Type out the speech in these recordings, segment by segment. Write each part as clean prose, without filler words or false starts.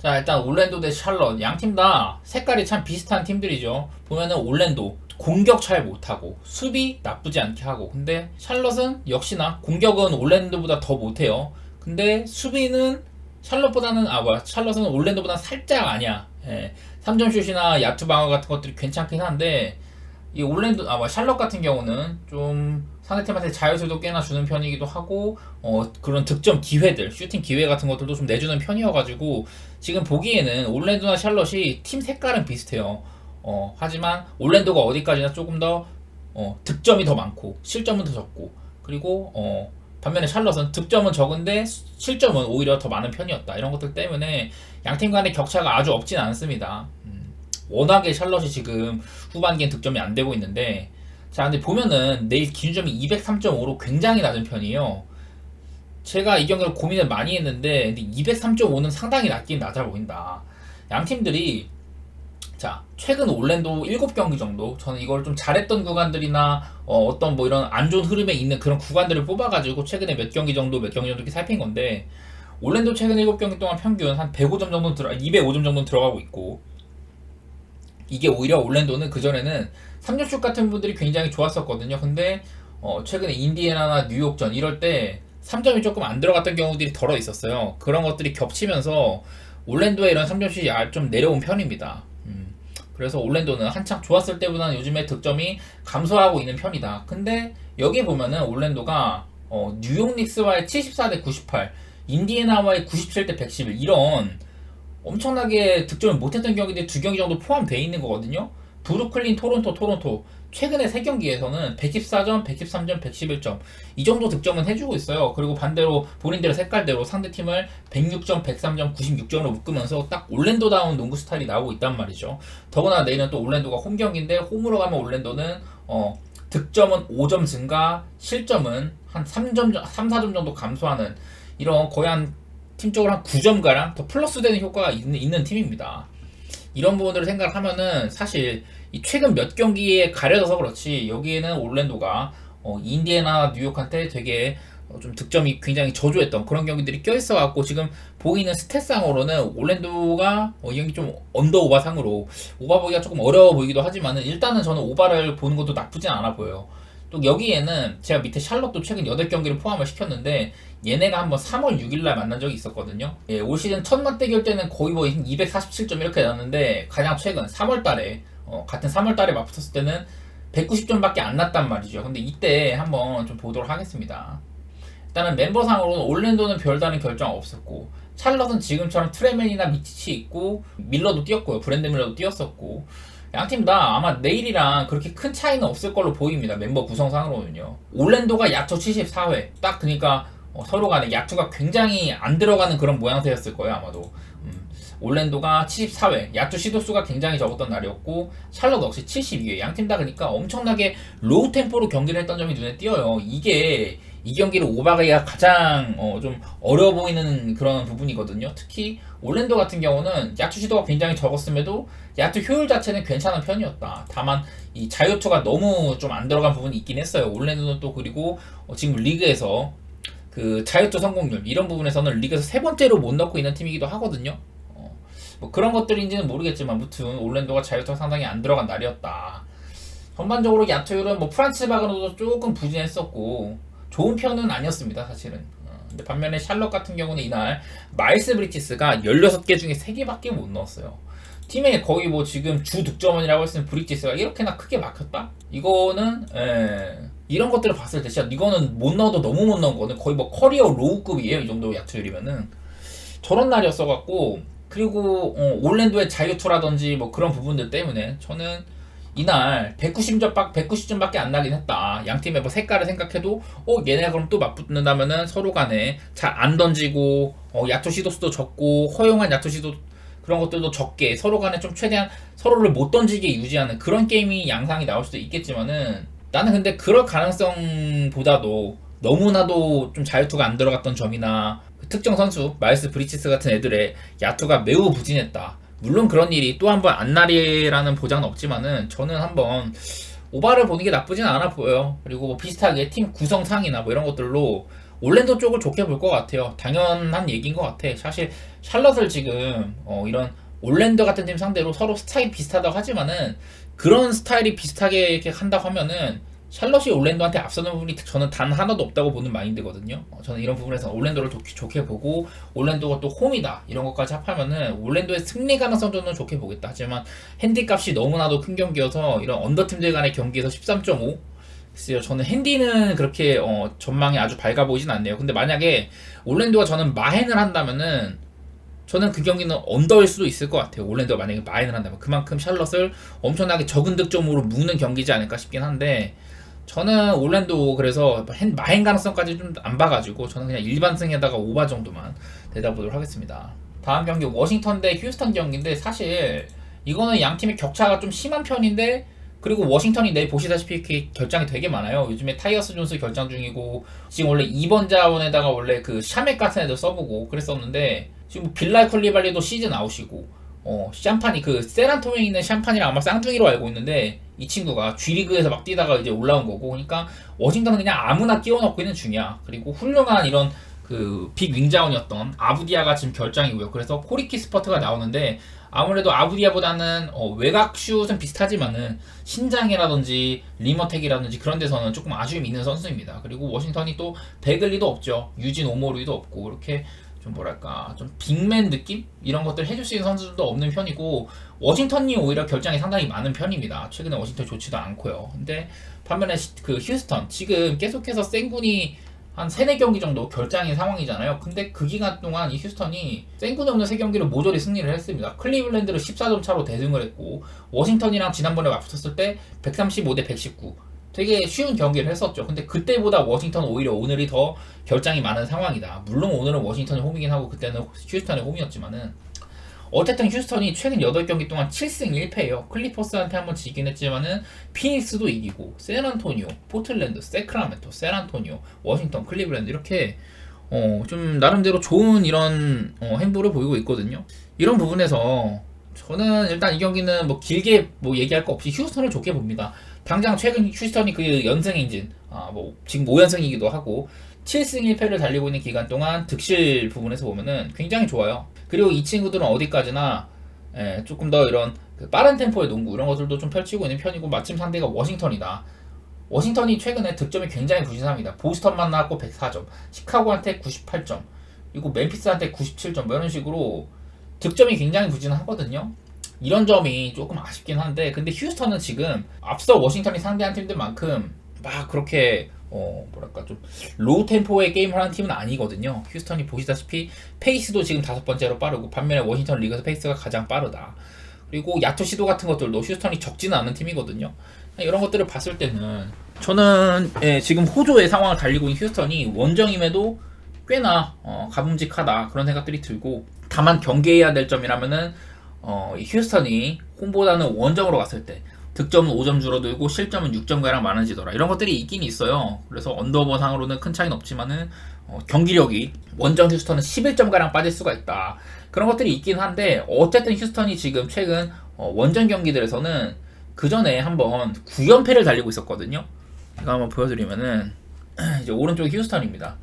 자, 일단 올랜도 대 샬럿 양 팀 다 색깔이 참 비슷한 팀들이죠. 보면은 올랜도 공격 잘 못하고 수비 나쁘지 않게 하고, 근데 샬럿은 역시나 공격은 올랜도보다 더 못해요. 근데 수비는 샬럿은 올랜도보다 살짝 아니야. 3점 슛이나 야투 방어 같은 것들이 괜찮긴 한데, 이 샬럿 같은 경우는 좀 상대팀한테 자유수도 꽤나 주는 편이기도 하고, 그런 득점 기회들, 슈팅 기회 같은 것들도 좀 내주는 편이어가지고, 지금 보기에는 올랜도나 샬럿이 팀 색깔은 비슷해요. 하지만 올랜도가 어디까지나 조금 더, 득점이 더 많고, 실점은 더 적고, 그리고, 반면에 샬럿은 득점은 적은데 실점은 오히려 더 많은 편이었다. 이런 것들 때문에 양팀 간의 격차가 아주 없진 않습니다. 워낙에 샬럿이 지금 후반기엔 득점이 안 되고 있는데, 자, 근데 보면은 내일 기준점이 203.5로 굉장히 낮은 편이에요. 제가 이 경기를 고민을 많이 했는데, 근데 203.5는 상당히 낮긴 낮아 보인다. 양 팀들이, 자, 최근 올랜도 7경기 정도, 저는 이걸 좀 잘했던 구간들이나, 어떤 뭐 이런 안 좋은 흐름에 있는 그런 구간들을 뽑아가지고 최근에 몇 경기 정도 이렇게 살핀 건데, 올랜도 최근 7경기 동안 평균 한 105점 정도 205점 정도 들어가고 있고, 이게 오히려 올랜도는 그전에는 3점슛 같은 분들이 굉장히 좋았었거든요. 근데 최근에 인디애나나 뉴욕전 이럴 때 3점이 조금 안 들어갔던 경우들이 덜어 있었어요. 그런 것들이 겹치면서 올랜도의 이런 3점슛이 좀 내려온 편입니다. 그래서 올랜도는 한창 좋았을 때보다는 요즘에 득점이 감소하고 있는 편이다. 근데 여기 보면은 올랜도가 뉴욕 닉스와의 74대 98, 인디애나와의 97대 111 이런 엄청나게 득점을 못했던 경기들이 두 경기 정도 포함되어 있는 거거든요. 브루클린, 토론토 최근에 세 경기에서는 114점, 113점, 111점 이 정도 득점은 해주고 있어요. 그리고 반대로 본인들의 색깔대로 상대팀을 106점, 103점, 96점으로 묶으면서 딱 올랜도다운 농구 스타일이 나오고 있단 말이죠. 더구나 내일은 또 올랜도가 홈 경기인데, 홈으로 가면 올랜도는 득점은 5점 증가, 실점은 한 4점 정도 감소하는, 이런 거의 한 팀적으로 한 9점가량 더 플러스 되는 효과가 있는 팀입니다. 이런 부분들을 생각하면은 사실 이 최근 몇 경기에 가려져서 그렇지, 여기에는 올랜도가 인디애나 뉴욕한테 되게 좀 득점이 굉장히 저조했던 그런 경기들이 껴있어갖고, 지금 보이는 스탯상으로는 올랜도가 이 경기 좀 언더 오바상으로 오바 보기가 조금 어려워 보이기도 하지만은, 일단은 저는 오바를 보는 것도 나쁘진 않아 보여요. 또 여기에는 제가 밑에 샬럿도 최근 8경기를 포함을 시켰는데, 얘네가 한번 3월 6일날 만난 적이 있었거든요. 올 시즌 첫 맞대결 때는 거의 뭐 247점 이렇게 났는데, 가장 최근 3월달에 같은 3월달에 맞붙었을 때는 190점밖에 안 났단 말이죠. 근데 이때 한번 좀 보도록 하겠습니다. 일단은 멤버상으로는 올랜도는 별다른 결정 없었고, 찰럿은 지금처럼 트레맨이나 미치치 있고, 밀러도 뛰었고요. 브랜드 밀러도 뛰었었고, 양팀 다 아마 내일이랑 그렇게 큰 차이는 없을 걸로 보입니다. 멤버 구성상으로는요. 올랜도가 야투 74회 딱, 그러니까 서로 간에 야투가 굉장히 안 들어가는 그런 모양새였을 거예요, 아마도. 올랜도가 74회, 야투 시도수가 굉장히 적었던 날이었고, 샬럿 역시 72회. 양팀 다 그러니까 엄청나게 로우 템포로 경기를 했던 점이 눈에 띄어요. 이게 이 경기를 오바가기가 가장 좀 어려워 보이는 그런 부분이거든요. 특히 올랜도 같은 경우는 야투 시도가 굉장히 적었음에도 야투 효율 자체는 괜찮은 편이었다. 다만 이 자유투가 너무 좀 안 들어간 부분이 있긴 했어요. 올랜도는 또, 그리고 지금 리그에서 그 자유투 성공률 이런 부분에서는 리그에서 세 번째로 못 넣고 있는 팀이기도 하거든요. 뭐 그런 것들인지는 모르겠지만, 무튼 올랜도가 자유투가 상당히 안 들어간 날이었다. 전반적으로 야투율은 뭐 프란츠 바그너도 조금 부진했었고 좋은 편은 아니었습니다, 사실은. 근데 반면에 샬럿 같은 경우는 이날 마일스 브리티스가 16개 중에 3개밖에 못 넣었어요. 팀의 거의 뭐 지금 주 득점원이라고 했으면 브리티스가 이렇게나 크게 막혔다? 이거는 이런 것들을 봤을 때 진짜 이거는 못 넣어도 너무 못 넣은 거는 거의 뭐 커리어 로우급이에요. 이 정도 야투율이면은. 저런 날이었어갖고, 그리고 올랜도의 자유투라든지 뭐 그런 부분들 때문에 저는 이날 190점밖에 안 나긴 했다. 양팀의 뭐 색깔을 생각해도 얘네가 그럼 또 맞붙는다면은 서로 간에 잘 안 던지고, 야투 시도수도 적고, 허용한 야투 시도 그런 것들도 적게, 서로 간에 좀 최대한 서로를 못 던지게 유지하는 그런 게임이 양상이 나올 수도 있겠지만은, 나는 근데 그럴 가능성보다도 너무나도 좀 자유투가 안 들어갔던 점이나 특정 선수 마일스 브리치스 같은 애들의 야투가 매우 부진했다. 물론 그런 일이 또 한 번 안 나리라는 보장은 없지만은, 저는 한번 오바를 보는 게 나쁘진 않아 보여요. 그리고 뭐 비슷하게 팀 구성상이나 뭐 이런 것들로 올랜도 쪽을 좋게 볼 것 같아요. 당연한 얘기인 것 같아. 사실 샬럿을 지금 이런 올랜도 같은 팀 상대로 서로 스타일이 비슷하다고 하지만은 그런 스타일이 비슷하게 이렇게 한다고 하면은 샬럿이 올랜도한테 앞서는 부분이 저는 단 하나도 없다고 보는 마인드거든요. 저는 이런 부분에서 올랜도를 좋게 보고 올랜도가 또 홈이다 이런 것까지 합하면은 올랜도의 승리 가능성 저는 좋게 보겠다. 하지만 핸디값이 너무나도 큰 경기여서 이런 언더팀들 간의 경기에서 13.5 글쎄요, 저는 핸디는 그렇게 전망이 아주 밝아 보이진 않네요. 근데 만약에 올랜도가 저는 마행을 한다면은 저는 그 경기는 언더일 수도 있을 것 같아요. 올랜도가 만약에 마행을 한다면 그만큼 샬럿을 엄청나게 적은 득점으로 묶는 경기지 않을까 싶긴 한데 저는 올랜도 그래서 마행 가능성까지 좀 안 봐가지고 저는 그냥 일반승에다가 오바 정도만 내다보도록 하겠습니다. 다음 경기 워싱턴 대 휴스턴 경기인데 사실 이거는 양 팀의 격차가 좀 심한 편인데 그리고 워싱턴이 내일 보시다시피 이렇게 결장이 되게 많아요. 요즘에 타이어스 존스 결장 중이고 지금 원래 2번 자원에다가 원래 그 샤맥 같은 애들 써보고 그랬었는데 지금 빌라 쿨리발리도 시즌 아웃이고 샴파니 그 세란토에 있는 샴파니랑 아마 쌍둥이로 알고 있는데 이 친구가 G리그에서 막 뛰다가 이제 올라온 거고 그러니까 워싱턴은 그냥 아무나 끼워 넣고 있는 중이야. 그리고 훌륭한 이런 그 빅 윙자원이었던 아부디아가 지금 결장이고요. 그래서 코리키 스퍼트가 나오는데 아무래도 아부디아보다는 외곽 슛은 비슷하지만은 신장이라든지 리머텍이라든지 그런 데서는 조금 아쉬움이 있는 선수입니다. 그리고 워싱턴이 또 베글리도 없죠. 유진 오모루이도 없고 이렇게 좀 뭐랄까 좀 빅맨 느낌 이런 것들 해줄 수 있는 선수들도 없는 편이고 워싱턴이 오히려 결장이 상당히 많은 편입니다. 최근에 워싱턴 좋지도 않고요. 근데 반면에 그 휴스턴 지금 계속해서 센군이 한 3, 4경기 정도 결장인 상황이잖아요. 근데 그 기간 동안 이 휴스턴이 센군이 없는 3경기를 모조리 승리를 했습니다. 클리블랜드를 14점 차로 대승을 했고 워싱턴이랑 지난번에 맞붙었을 때 135대 119 되게 쉬운 경기를 했었죠. 근데 그때보다 워싱턴은 오히려 오늘이 더 결장이 많은 상황이다. 물론 오늘은 워싱턴이 홈이긴 하고 그때는 휴스턴이 홈이었지만은 어쨌든 휴스턴이 최근 8경기 동안 7승 1패예요. 클리퍼스한테 한번 지긴 했지만은 피닉스도 이기고 샌안토니오, 포틀랜드, 세크라멘토, 샌안토니오, 워싱턴, 클리블랜드 이렇게 좀 나름대로 좋은 이런 행보를 보이고 있거든요. 이런 부분에서 저는 일단 이 경기는 뭐 길게 뭐 얘기할 거 없이 휴스턴을 좋게 봅니다. 당장 최근 휴스턴이 그 연승 행진, 뭐 지금 5연승이기도 하고 7승 1패를 달리고 있는 기간 동안 득실 부분에서 보면은 굉장히 좋아요. 그리고 이 친구들은 어디까지나 조금 더 이런 그 빠른 템포의 농구 이런 것들도 좀 펼치고 있는 편이고 마침 상대가 워싱턴이다. 워싱턴이 최근에 득점이 굉장히 부진합니다. 보스턴만 나왔고 104점, 시카고한테 98점, 그리고 멤피스한테 97점 뭐 이런 식으로 득점이 굉장히 부진하거든요. 이런 점이 조금 아쉽긴 한데 근데 휴스턴은 지금 앞서 워싱턴이 상대한 팀들만큼 막 그렇게 뭐랄까 좀 로우 템포의 게임을 하는 팀은 아니거든요. 휴스턴이 보시다시피 페이스도 지금 5번째로 빠르고 반면에 워싱턴 리그에서 페이스가 가장 빠르다. 그리고 야투 시도 같은 것들도 휴스턴이 적지는 않은 팀이거든요. 이런 것들을 봤을 때는 저는 지금 호조의 상황을 달리고 있는 휴스턴이 원정임에도 꽤나 가품직하다 그런 생각들이 들고 다만 경계해야 될 점이라면은 이 휴스턴이 홈보다는 원정으로 갔을 때 득점은 5점 줄어들고 실점은 6점가량 많아지더라. 이런 것들이 있긴 있어요. 그래서 언더버상으로는 큰 차이는 없지만은 경기력이 원정 휴스턴은 11점가량 빠질 수가 있다. 그런 것들이 있긴 한데 어쨌든 휴스턴이 지금 최근 원정 경기들에서는 그 전에 한번 9연패를 달리고 있었거든요. 제가 한번 보여드리면은 이제 오른쪽 휴스턴입니다.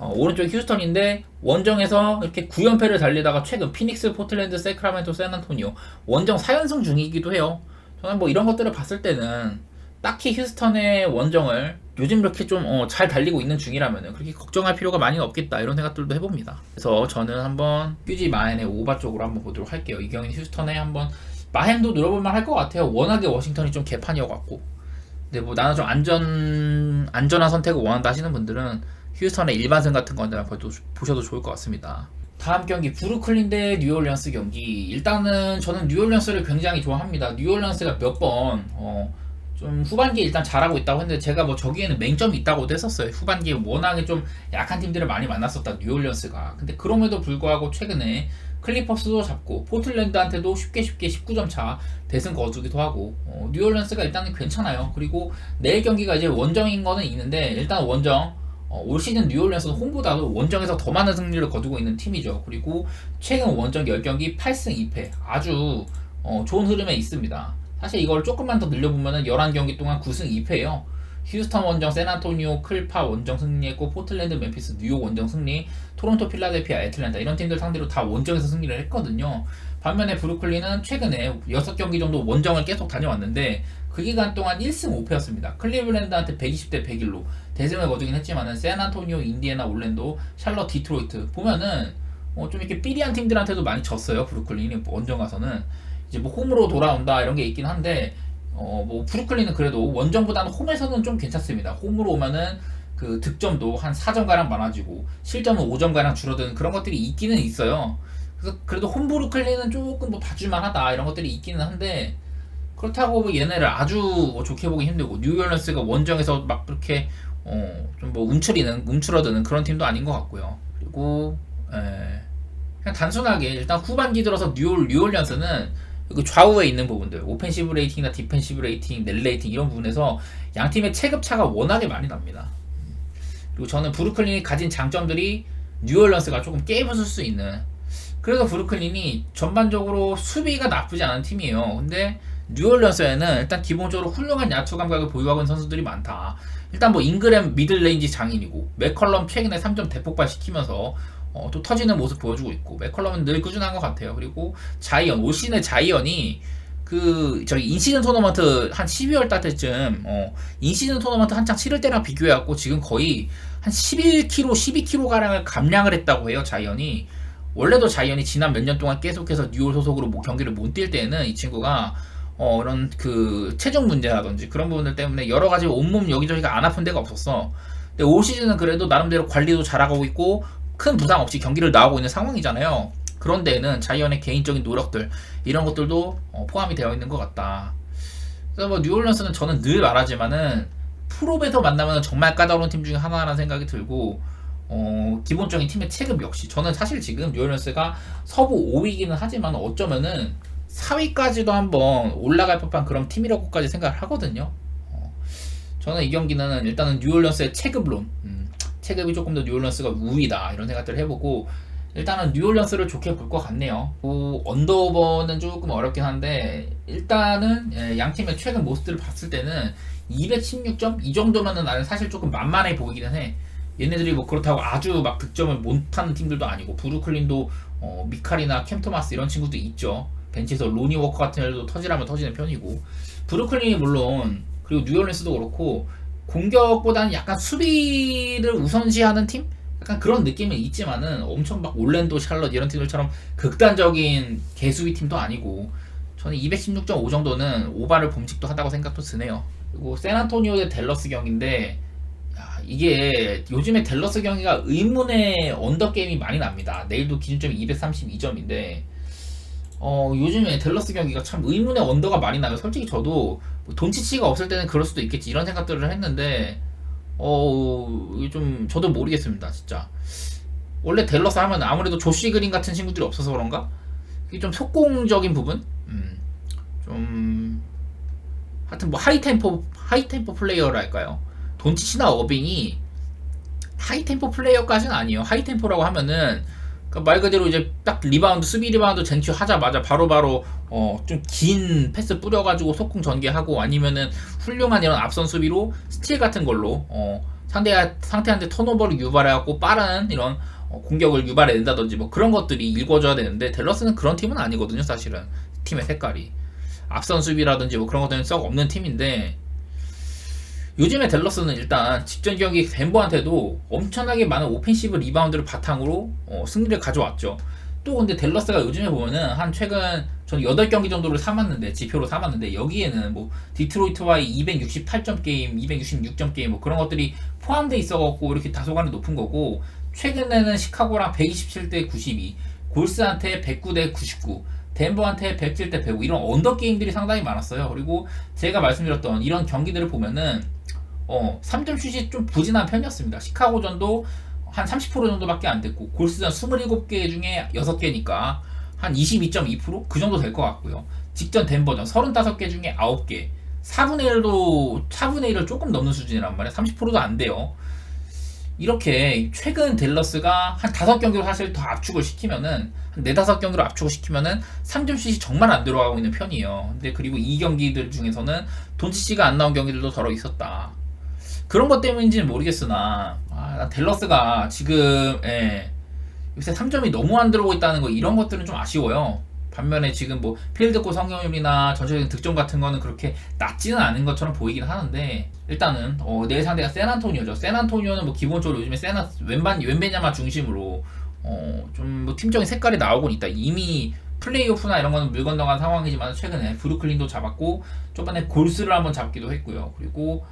오른쪽 휴스턴인데 원정에서 이렇게 9연패를 달리다가 최근 피닉스, 포틀랜드, 세크라멘토, 샌안토니오 원정 4연승 중이기도 해요. 저는 뭐 이런 것들을 봤을 때는 딱히 휴스턴의 원정을 요즘 이렇게 좀 잘 달리고 있는 중이라면 그렇게 걱정할 필요가 많이 없겠다 이런 생각들도 해봅니다. 그래서 저는 한번 퓨지 마헨의 오바 쪽으로 한번 보도록 할게요. 이 경기 휴스턴에 한번 마헨도 노려볼만 할 것 같아요. 워낙에 워싱턴이 좀 개판이어갖고. 근데 뭐 나는 좀 안전한 선택을 원한다 하시는 분들은 휴스턴의 일반승 같은 거는 보셔도 좋을 것 같습니다. 다음 경기 브루클린 대 뉴올리언스 경기. 일단은 저는 뉴올리언스를 굉장히 좋아합니다. 뉴올리언스가 몇 번 좀 후반기에 일단 잘하고 있다고 했는데 제가 뭐 저기에는 맹점이 있다고도 했었어요. 후반기에 워낙에 좀 약한 팀들을 많이 만났었다 뉴올리언스가. 근데 그럼에도 불구하고 최근에 클리퍼스도 잡고 포틀랜드한테도 쉽게 19점 차 대승 거두기도 하고 뉴올리언스가 일단은 괜찮아요. 그리고 내일 경기가 이제 원정인 거는 있는데 일단 원정 올 시즌 뉴올리언스는 홈보다도 원정에서 더 많은 승리를 거두고 있는 팀이죠. 그리고 최근 원정 10경기 8승 2패 아주 좋은 흐름에 있습니다. 사실 이걸 조금만 더 늘려보면은 11경기 동안 9승 2패예요. 휴스턴 원정, 샌안토니오, 클파 원정 승리했고 포틀랜드, 멤피스, 뉴욕 원정 승리, 토론토, 필라델피아, 애틀랜타 이런 팀들 상대로 다 원정에서 승리를 했거든요. 반면에 브루클린은 최근에 6경기 정도 원정을 계속 다녀왔는데 그 기간 동안 1승 5패였습니다. 클리블랜드한테 120대 101로 대승을 거두긴 했지만은 샌안토니오, 인디애나, 올랜도, 샬럿, 디트로이트 보면은 좀 이렇게 삐리한 팀들한테도 많이 졌어요. 브루클린이 원정 가서는 이제 뭐 홈으로 돌아온다 이런 게 있긴 한데 뭐 브루클린은 그래도 원정보다는 홈에서는 좀 괜찮습니다. 홈으로 오면은 그 득점도 한 4점가량 많아지고 실점은 5점가량 줄어드는 그런 것들이 있기는 있어요. 그래서 그래도 홈 브루클린은 조금 뭐 봐줄만하다 이런 것들이 있기는 한데 그렇다고 뭐 얘네를 아주 뭐 좋게 보기 힘들고 뉴올리언스가 원정에서 막 그렇게 좀 뭐 움츠러드는 그런 팀도 아닌 것 같고요. 그리고 그냥 단순하게 일단 후반기 들어서 뉴올리언스는 그 좌우에 있는 부분들 오펜시브 레이팅이나 디펜시브 레이팅, 넷 레이팅 이런 부분에서 양 팀의 체급차가 워낙에 많이 납니다. 그리고 저는 브루클린이 가진 장점들이 뉴올리언스가 조금 깨부술 수 있는 그래서 브루클린이 전반적으로 수비가 나쁘지 않은 팀이에요. 근데 뉴올리언스에는 일단 기본적으로 훌륭한 야투 감각을 보유하고 있는 선수들이 많다. 일단 뭐 잉그램 미들레인지 장인이고 맥컬럼 최근에 3점 대폭발 시키면서 또 터지는 모습 보여주고 있고 맥컬럼은 늘 꾸준한 것 같아요. 그리고 자이언 올 시즌에 자이언이 그 저희 인시즌 토너먼트 한 12월 달 때쯤 인시즌 토너먼트 한창 치를 때랑 비교해갖고 지금 거의 한 11kg, 12kg 가량을 감량을 했다고 해요. 자이언이 원래도 자이언이 지난 몇 년 동안 계속해서 뉴올 소속으로 뭐 경기를 못 뛸 때는 이 친구가 이런 그 체중 문제라든지 그런 부분들 때문에 여러 가지 온몸 여기저기가 안 아픈 데가 없었어. 근데 올 시즌은 그래도 나름대로 관리도 잘하고 있고 큰 부상 없이 경기를 나오고 있는 상황이잖아요. 그런 데에는 자이언의 개인적인 노력들 이런 것들도 포함이 되어 있는 것 같다. 그래서 뭐 뉴올리언스는 저는 늘 말하지만은 프로에서 만나면 정말 까다로운 팀 중에 하나라는 생각이 들고 기본적인 팀의 체급 역시 저는 사실 지금 뉴올리언스가 서부 5위기는 하지만 어쩌면은 4위까지도 한번 올라갈 법한 그런 팀이라고까지 생각을 하거든요. 저는 이 경기는 일단은 뉴올리언스의 체급론 체급이 조금 더 뉴올리언스가 우위다 이런 생각들을 해보고 일단은 뉴올리언스를 좋게 볼 것 같네요. 언더오버는 조금 어렵긴 한데 일단은 양 팀의 최근 모습들을 봤을 때는 216점 이 정도면은 나는 사실 조금 만만해 보이기는 해. 얘네들이 뭐 그렇다고 아주 막 득점을 못하는 팀들도 아니고 브루클린도 미칼이나 캠 토마스 이런 친구도 있죠. 벤치에서 로니 워커 같은 애들도 터지라면 터지는 편이고 브루클린이 물론 그리고 뉴올리언스도 그렇고 공격보다는 약간 수비를 우선시하는 팀? 약간 그런 느낌은 있지만은 엄청 막 올랜도, 샬럿 이런 팀들처럼 극단적인 개수비 팀도 아니고 저는 216.5 정도는 오바를 범칙도 하다고 생각도 드네요. 그리고 샌안토니오 대 댈러스 경기인데 이게 요즘에 댈러스 경기가 의문의 언더게임이 많이 납니다. 내일도 기준점이 232점인데 요즘에 댈러스 경기가 참 의문의 언더가 많이 나요. 솔직히 저도 뭐 돈치치가 없을 때는 그럴 수도 있겠지 이런 생각들을 했는데 이게 좀 저도 모르겠습니다 진짜. 원래 댈러스 하면 아무래도 조시 그린 같은 친구들이 없어서 그런가? 이게 좀 속공적인 부분? 좀 하여튼 뭐 하이템포 플레이어랄까요? 돈치치나 어빙이 하이템포 플레이어까지는 아니에요. 하이템포라고 하면은 그러니까 말 그대로 이제 딱 리바운드 수비 리바운드 쟁취하자마자 바로바로 좀 긴 패스 뿌려가지고 속공 전개하고 아니면은 훌륭한 이런 앞선 수비로 스틸 같은 걸로 상대한테 턴오버를 유발해갖고 빠른 이런 공격을 유발해낸다든지 뭐 그런 것들이 일궈줘야 되는데 댈러스는 그런 팀은 아니거든요. 사실은 팀의 색깔이 앞선 수비라든지 뭐 그런 것들은 썩 없는 팀인데 요즘에 댈러스는 일단 직전 경기 덴버한테도 엄청나게 많은 오펜시브 리바운드를 바탕으로 승리를 가져왔죠. 또 근데 댈러스가 요즘에 보면은 한 최근 전 8경기 정도를 삼았는데 지표로 삼았는데 여기에는 뭐 디트로이트와의 268점 게임, 266점 게임 뭐 그런 것들이 포함돼 있어갖고 이렇게 다소간에 높은 거고 최근에는 시카고랑 127대 92, 골스한테 109대 99 덴버한테 107대 105 이런 언더 게임들이 상당히 많았어요. 그리고 제가 말씀드렸던 이런 경기들을 보면은 3점 슛이 좀 부진한 편이었습니다. 시카고전도 한 30% 정도밖에 안 됐고 골스전 27개 중에 6개니까 한 22.2%? 그 정도 될 것 같고요. 직전 덴버전 35개 중에 9개 4분의 1을 조금 넘는 수준이란 말이에요. 30%도 안 돼요. 이렇게 최근 댈러스가 한 5경기로 사실 더 압축을 시키면은 한 4-5경기로 압축을 시키면은 3점슛이 정말 안 들어가고 있는 편이에요. 근데 그리고 이 경기들 중에서는 돈치치가 안 나온 경기들도 더러 있었다. 그런 것 때문인지는 모르겠으나 난 댈러스가 지금 요새 3점이 너무 안 들어오고 있다는 거 이런 것들은 좀 아쉬워요. 반면에 지금 뭐 필드골 성공률이나 전체적인 득점 같은 거는 그렇게 낮지는 않은 것처럼 보이긴 하는데 일단은 내일 상대가 샌안토니오죠. 샌안토니오는 뭐 기본적으로 요즘에 웬베냐마 중심으로 좀 뭐 팀적인 색깔이 나오곤 있다. 이미 플레이오프나 이런 거는 물 건너간 상황이지만 최근에 브루클린도 잡았고 저번에 골스를 한번 잡기도 했고요. 그리고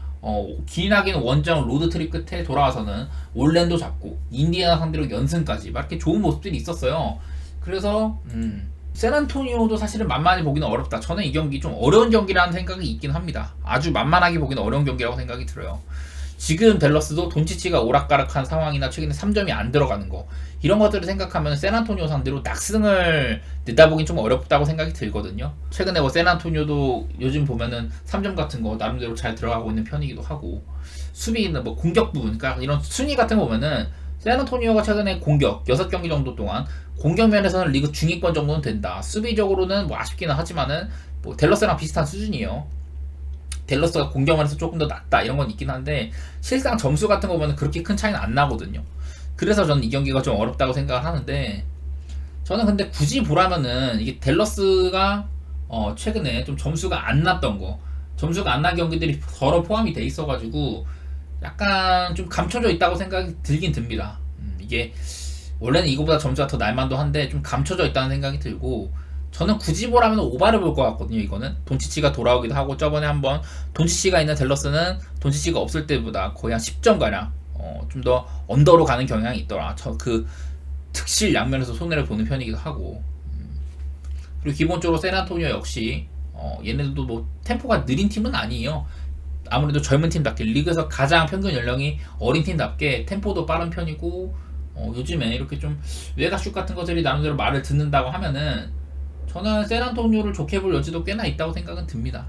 기나긴 원정 로드트립 끝에 돌아와서는 올랜도 잡고 인디애나 상대로 연승까지 막 이렇게 좋은 모습들이 있었어요. 그래서 샌안토니오도 사실은 만만히 보기는 어렵다. 저는 이 경기 좀 어려운 경기라는 생각이 있긴 합니다. 아주 만만하게 보기는 어려운 경기라고 생각이 들어요. 지금 댈러스도 돈치치가 오락가락한 상황이나 최근에 3점이 안 들어가는 거 이런 것들을 생각하면 샌안토니오 상대로 낙승을 내다보긴 좀 어렵다고 생각이 들거든요. 최근에 뭐 샌안토니오도 요즘 보면은 3점 같은 거 나름대로 잘 들어가고 있는 편이기도 하고 수비는 뭐 공격 부분 그러니까 이런 순위 같은 거 보면은 샌안토니오가 최근에 공격 6경기 정도 동안 공격 면에서는 리그 중위권 정도는 된다. 수비적으로는 뭐 아쉽기는 하지만은 뭐 댈러스랑 비슷한 수준이에요. 댈러스가 공격면에서 조금 더 낫다 이런 건 있긴 한데 실상 점수 같은 거 보면 그렇게 큰 차이는 안 나거든요. 그래서 저는 이 경기가 좀 어렵다고 생각을 하는데 저는 근데 굳이 보라면은 이게 댈러스가 최근에 좀 점수가 안 났던 거 점수가 안 난 경기들이 서로 포함이 돼 있어가지고 약간 좀 감춰져 있다고 생각이 들긴 듭니다. 이게 원래는 이거보다 점수가 더 날만도 한데 좀 감춰져 있다는 생각이 들고 저는 굳이 보라면 오바를 볼 것 같거든요. 이거는 돈치치가 돌아오기도 하고 저번에 한번 돈치치가 있는 댈러스는 돈치치가 없을 때보다 거의 한 10점 가량 좀 더 언더로 가는 경향이 있더라. 그 득실 양면에서 손해를 보는 편이기도 하고 그리고 기본적으로 샌안토니오 역시 얘네들도 뭐 템포가 느린 팀은 아니에요. 아무래도 젊은 팀답게 리그에서 가장 평균 연령이 어린 팀답게 템포도 빠른 편이고 요즘에 이렇게 좀 외곽슛 같은 것들이 나름대로 말을 듣는다고 하면은 저는 샌안토니오를 좋게 볼 여지도 꽤나 있다고 생각은 듭니다.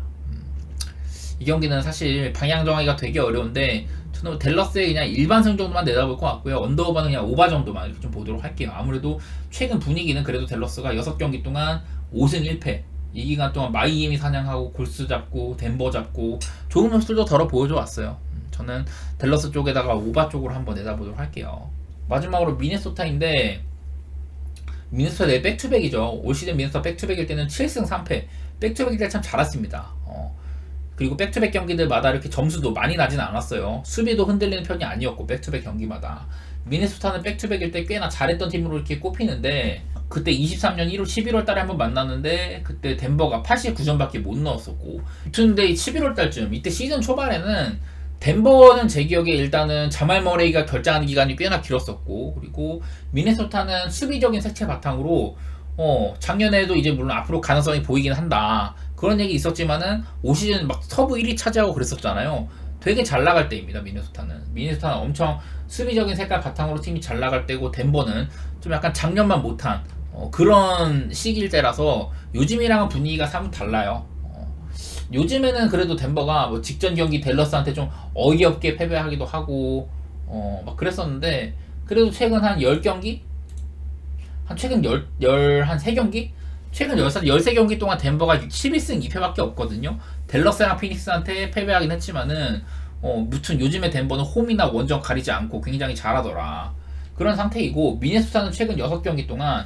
이 경기는 사실 방향 정하기가 되게 어려운데 저는 댈러스의 그냥 일반승 정도만 내다볼 것 같고요. 언더오버는 그냥 오바 정도만 이렇게 좀 보도록 할게요. 아무래도 최근 분위기는 그래도 댈러스가 6경기 동안 5승 1패 이 기간 동안 마이애미 사냥하고 골스 잡고 덴버 잡고 좋은 모습들도 덜어 보여줘 왔어요. 저는 댈러스 쪽에다가 오바 쪽으로 한번 내다보도록 할게요. 마지막으로 미네소타인데 미네소타 내 백투백이죠. 올 시즌 미네소타 백투백일 때는 7승 3패 백투백일 때 참 잘했습니다. 그리고 백투백 경기들마다 이렇게 점수도 많이 나진 않았어요. 수비도 흔들리는 편이 아니었고 백투백 경기마다 미네소타는 백투백일 때 꽤나 잘했던 팀으로 이렇게 꼽히는데 그때 23년 1월 11월 달에 한번 만났는데 그때 덴버가 89점밖에 못 넣었었고 근데 11월 달쯤 이때 시즌 초반에는 덴버는 제 기억에 일단은 자말 머레이가 결장하는 기간이 꽤나 길었었고 그리고 미네소타는 수비적인 색채 바탕으로 작년에도 이제 물론 앞으로 가능성이 보이긴 한다 그런 얘기 있었지만은 올 시즌 막 서부 1위 차지하고 그랬었잖아요. 되게 잘 나갈 때입니다. 미네소타는 엄청 수비적인 색깔 바탕으로 팀이 잘 나갈 때고 덴버는 좀 약간 작년만 못한 그런 시기일 때라서 요즘이랑은 분위기가 사뭇 달라요. 요즘에는 그래도 덴버가 뭐 직전 경기 댈러스한테 좀 어이없게 패배하기도 하고 막 그랬었는데 그래도 최근 한 10경기? 최근 한 3경기? 최근 13경기 동안 덴버가 11승 2패밖에 없거든요. 댈러스랑 피닉스한테 패배하긴 했지만은 무튼 요즘에 덴버는 홈이나 원정 가리지 않고 굉장히 잘하더라. 그런 상태이고 미네소타는 최근 6경기 동안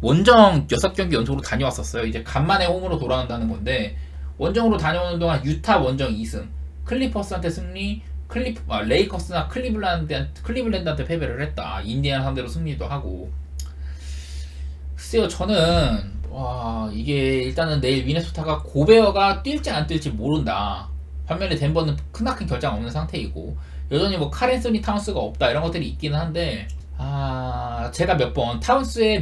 원정 6경기 연속으로 다녀왔었어요. 이제 간만에 홈으로 돌아온다는 건데 원정으로 다녀오는 동안 유타 원정 2승, 클리퍼스한테 승리, 레이커스나 클리블랜드한테 패배를 했다. 인디애나 상대로 승리도 하고. 글쎄요, 저는 이게 일단은 내일 미네소타가 고베어가 뛸지 안 뛸지 모른다. 반면에 덴버는 크나큰 결장 없는 상태이고 여전히 뭐 카렌소니 타운스가 없다 이런 것들이 있기는 한데 제가 몇 번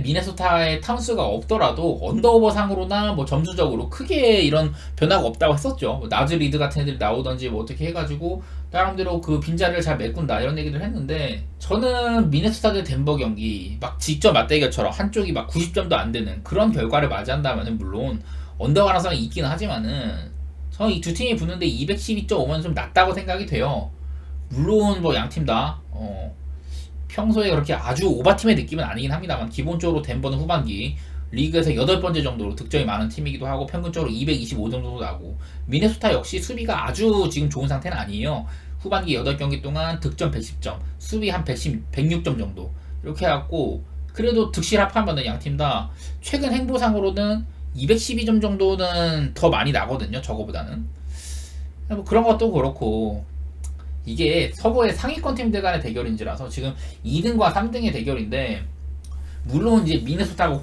미네소타의 타운스가 없더라도 언더오버 상으로나 뭐 점수적으로 크게 이런 변화가 없다고 했었죠. 뭐 나즈 리드 같은 애들이 나오던지 뭐 어떻게 해가지고 나름대로 그 빈자리를 잘 메꾼다 이런 얘기를 했는데 저는 미네소타 대 덴버 경기 막 직접 맞대결처럼 한쪽이 막 90점도 안 되는 그런 결과를 맞이한다면은 물론 언더 가능성이 있기는 하지만은 저는 이 두 팀이 붙는데 212.5면 좀 낮다고 생각이 돼요. 물론 뭐 양 팀 다 평소에 그렇게 아주 오바팀의 느낌은 아니긴 합니다만 기본적으로 덴버는 후반기 리그에서 8번째 정도로 득점이 많은 팀이기도 하고 평균적으로 225 정도 나고 미네소타 역시 수비가 아주 지금 좋은 상태는 아니에요. 후반기 8경기 동안 득점 110점, 수비 한 106점 정도 이렇게 해갖고 그래도 득실 합하면은 양 팀 다 최근 행보상으로는 212점 정도는 더 많이 나거든요. 저거보다는. 뭐 그런 것도 그렇고 이게 서부의 상위권 팀들 간의 대결인지라서 지금 2등과 3등의 대결인데 물론 이제 미네소타가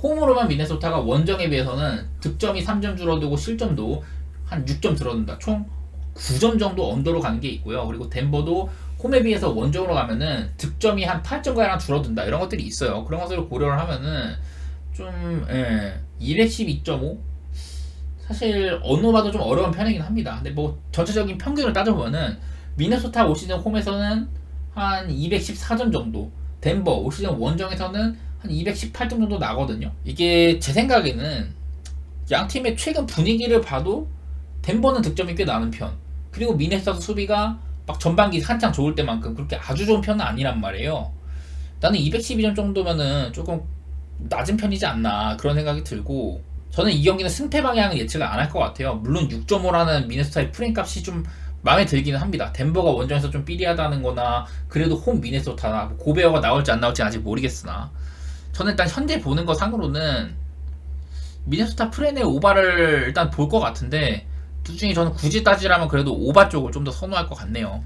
홈으로만 미네소타가 원정에 비해서는 득점이 3점 줄어들고 실점도 한 6점 줄어든다. 총 9점 정도 언더로 가는 게 있고요. 그리고 덴버도 홈에 비해서 원정으로 가면은 득점이 한 8점가량 줄어든다. 이런 것들이 있어요. 그런 것들을 고려를 하면은 좀 212.5 사실 어느 봐도 좀 어려운 편이긴 합니다. 근데 뭐 전체적인 평균을 따져보면은 미네소타 올 시즌 홈에서는 한 214점 정도, 덴버 올 시즌 원정에서는 한 218점 정도 나거든요. 이게 제 생각에는 양 팀의 최근 분위기를 봐도 덴버는 득점이 꽤 나는 편. 그리고 미네소타 수비가 막 전반기 한창 좋을 때만큼 그렇게 아주 좋은 편은 아니란 말이에요. 나는 212점 정도면은 조금 낮은 편이지 않나 그런 생각이 들고 저는 이 경기는 승패 방향은 예측을 안 할 것 같아요. 물론 6.5라는 미네소타의 프레임 값이 좀 마음에 들기는 합니다. 덴버가 원정에서 좀 삐리하다는 거나 그래도 홈 미네소타나 고베어가 나올지 안 나올지 아직 모르겠으나 저는 일단 현재 보는 거 상으로는 미네소타 프렌의 오바를 일단 볼 것 같은데 둘 중에 저는 굳이 따지라면 그래도 오바 쪽을 좀 더 선호할 것 같네요.